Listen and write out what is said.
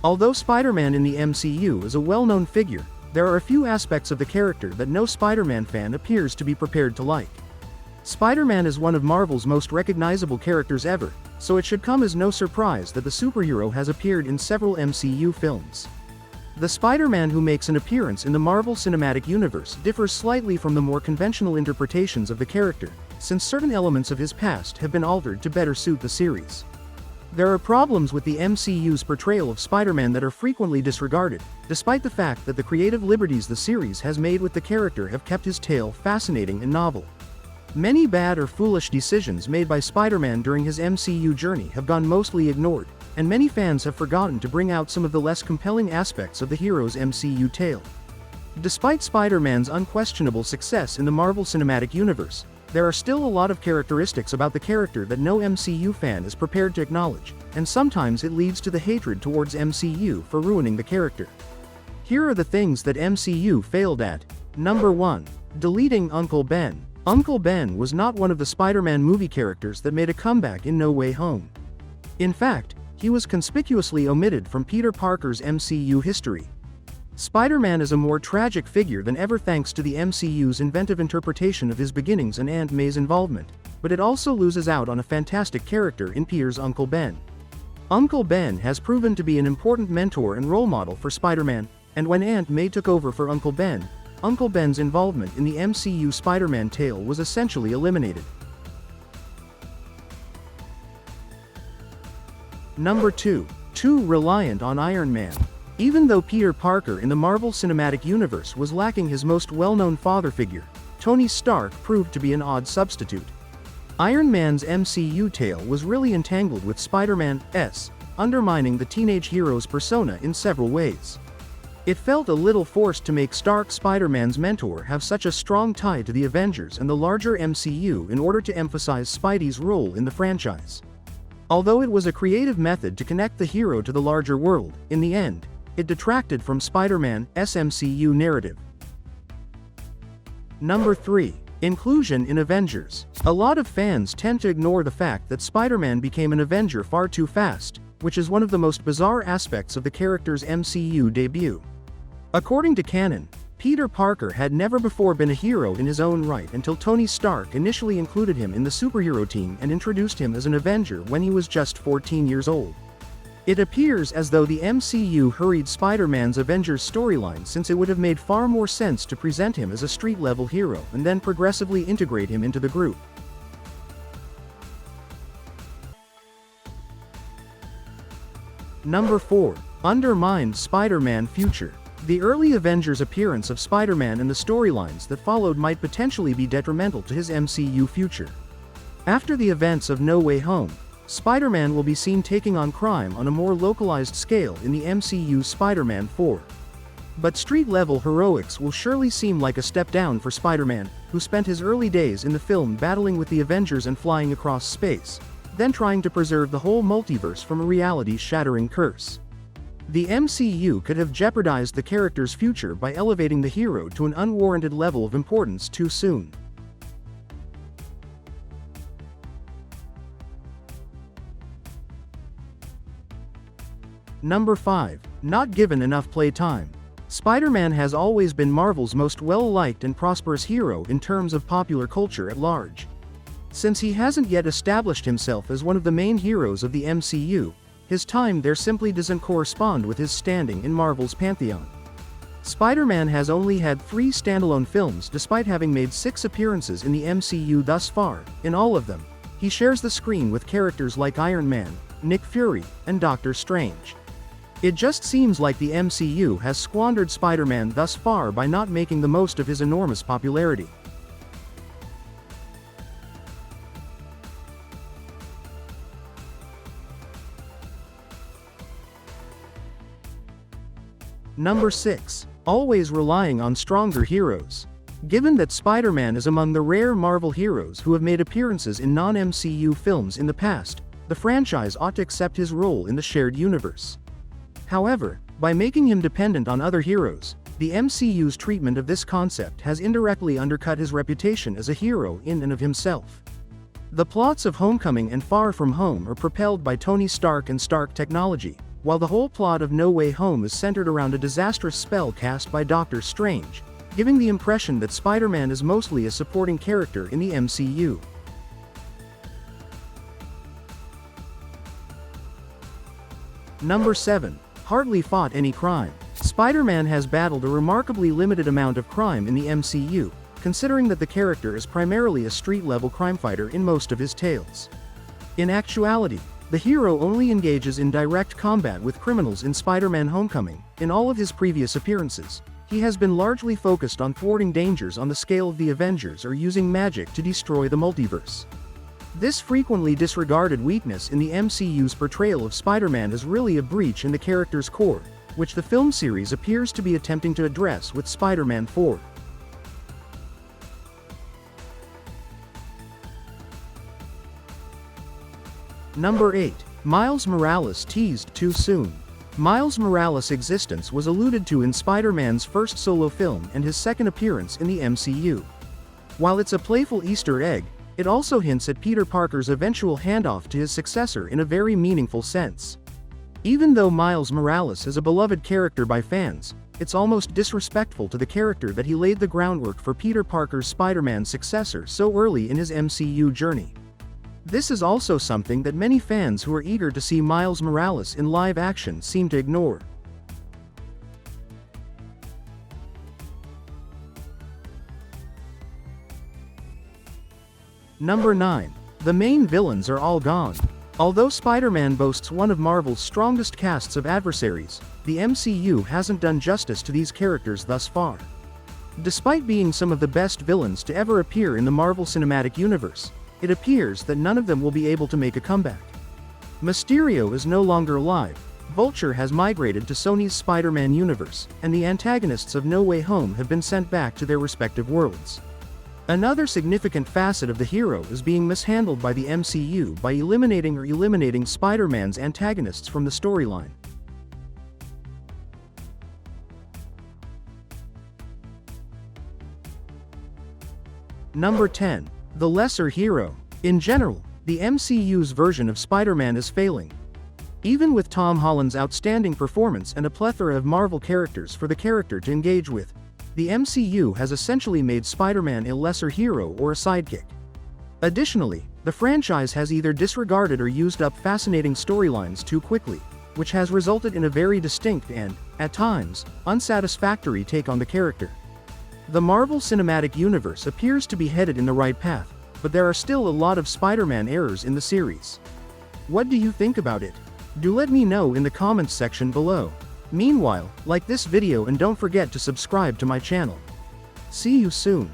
Although Spider-Man in the MCU is a well-known figure, there are a few aspects of the character that no Spider-Man fan appears to be prepared to like. Spider-Man is one of Marvel's most recognizable characters ever, so it should come as no surprise that the superhero has appeared in several MCU films. The Spider-Man who makes an appearance in the Marvel Cinematic Universe differs slightly from the more conventional interpretations of the character, since certain elements of his past have been altered to better suit the series. There are problems with the MCU's portrayal of Spider-Man that are frequently disregarded, despite the fact that the creative liberties the series has made with the character have kept his tale fascinating and novel. Many bad or foolish decisions made by Spider-Man during his MCU journey have gone mostly ignored, and many fans have forgotten to bring out some of the less compelling aspects of the hero's MCU tale. Despite Spider-Man's unquestionable success in the Marvel Cinematic Universe, there are still a lot of characteristics about the character that no MCU fan is prepared to acknowledge, and sometimes it leads to the hatred towards MCU for ruining the character. Here are the things that MCU failed at. Number 1. Deleting Uncle Ben. Uncle Ben was not one of the Spider-Man movie characters that made a comeback in No Way Home. In fact, he was conspicuously omitted from Peter Parker's MCU history. Spider-Man is a more tragic figure than ever thanks to the MCU's inventive interpretation of his beginnings and Aunt May's involvement, but it also loses out on a fantastic character in Peter's Uncle Ben. Uncle Ben has proven to be an important mentor and role model for Spider-Man, and when Aunt May took over for Uncle Ben's involvement in the MCU Spider-Man tale was essentially eliminated. Number 2. Too reliant on Iron Man. Even though Peter Parker in the Marvel Cinematic Universe was lacking his most well-known father figure, Tony Stark proved to be an odd substitute. Iron Man's MCU tale was really entangled with Spider-Man's, undermining the teenage hero's persona in several ways. It felt a little forced to make Stark Spider-Man's mentor have such a strong tie to the Avengers and the larger MCU in order to emphasize Spidey's role in the franchise. Although it was a creative method to connect the hero to the larger world, in the end, it detracted from Spider-Man's MCU narrative. Number 3. Inclusion in Avengers. A lot of fans tend to ignore the fact that Spider-Man became an Avenger far too fast, which is one of the most bizarre aspects of the character's MCU debut. According to canon, Peter Parker had never before been a hero in his own right until Tony Stark initially included him in the superhero team and introduced him as an Avenger when he was just 14 years old. It appears as though the MCU hurried Spider-Man's Avengers storyline since it would have made far more sense to present him as a street-level hero and then progressively integrate him into the group. Number 4. Undermined Spider-Man future. The early Avengers appearance of Spider-Man and the storylines that followed might potentially be detrimental to his MCU future. After the events of No Way Home, Spider-Man will be seen taking on crime on a more localized scale in the MCU Spider-Man 4. But street-level heroics will surely seem like a step down for Spider-Man, who spent his early days in the film battling with the Avengers and flying across space, then trying to preserve the whole multiverse from a reality-shattering curse. The MCU could have jeopardized the character's future by elevating the hero to an unwarranted level of importance too soon. Number 5. Not given enough playtime. Spider-Man has always been Marvel's most well-liked and prosperous hero in terms of popular culture at large. Since he hasn't yet established himself as one of the main heroes of the MCU, his time there simply doesn't correspond with his standing in Marvel's pantheon. Spider-Man has only had 3 standalone films despite having made 6 appearances in the MCU thus far. In all of them, he shares the screen with characters like Iron Man, Nick Fury, and Doctor Strange. It just seems like the MCU has squandered Spider-Man thus far by not making the most of his enormous popularity. Number 6. Always relying on stronger heroes. Given that Spider-Man is among the rare Marvel heroes who have made appearances in non-MCU films in the past, the franchise ought to accept his role in the shared universe. However, by making him dependent on other heroes, the MCU's treatment of this concept has indirectly undercut his reputation as a hero in and of himself. The plots of Homecoming and Far From Home are propelled by Tony Stark and Stark technology, while the whole plot of No Way Home is centered around a disastrous spell cast by Doctor Strange, giving the impression that Spider-Man is mostly a supporting character in the MCU. Number 7. Hardly fought any crime. Spider-Man has battled a remarkably limited amount of crime in the MCU, considering that the character is primarily a street-level crime fighter in most of his tales. In actuality, the hero only engages in direct combat with criminals in Spider-Man Homecoming. In all of his previous appearances, he has been largely focused on thwarting dangers on the scale of the Avengers or using magic to destroy the multiverse. This frequently disregarded weakness in the MCU's portrayal of Spider-Man is really a breach in the character's core, which the film series appears to be attempting to address with Spider-Man 4. Number 8. Miles Morales teased too soon. Miles Morales' existence was alluded to in Spider-Man's first solo film and his second appearance in the MCU. While it's a playful Easter egg, it also hints at Peter Parker's eventual handoff to his successor in a very meaningful sense. Even though Miles Morales is a beloved character by fans, it's almost disrespectful to the character that he laid the groundwork for Peter Parker's Spider-Man successor so early in his MCU journey. This is also something that many fans who are eager to see Miles Morales in live action seem to ignore. Number 9. The main villains are all gone. Although Spider-Man boasts one of Marvel's strongest casts of adversaries, the MCU hasn't done justice to these characters thus far. Despite being some of the best villains to ever appear in the Marvel Cinematic Universe, it appears that none of them will be able to make a comeback. Mysterio is no longer alive, Vulture has migrated to Sony's Spider-Man universe, and the antagonists of No Way Home have been sent back to their respective worlds. Another significant facet of the hero is being mishandled by the MCU by eliminating Spider-Man's antagonists from the storyline. Number 10. The lesser hero. In general, the MCU's version of Spider-Man is failing. Even with Tom Holland's outstanding performance and a plethora of Marvel characters for the character to engage with, the MCU has essentially made Spider-Man a lesser hero or a sidekick. Additionally, the franchise has either disregarded or used up fascinating storylines too quickly, which has resulted in a very distinct and, at times, unsatisfactory take on the character. The Marvel Cinematic Universe appears to be headed in the right path, but there are still a lot of Spider-Man errors in the series. What do you think about it? Do let me know in the comments section below. Meanwhile, like this video and don't forget to subscribe to my channel. See you soon.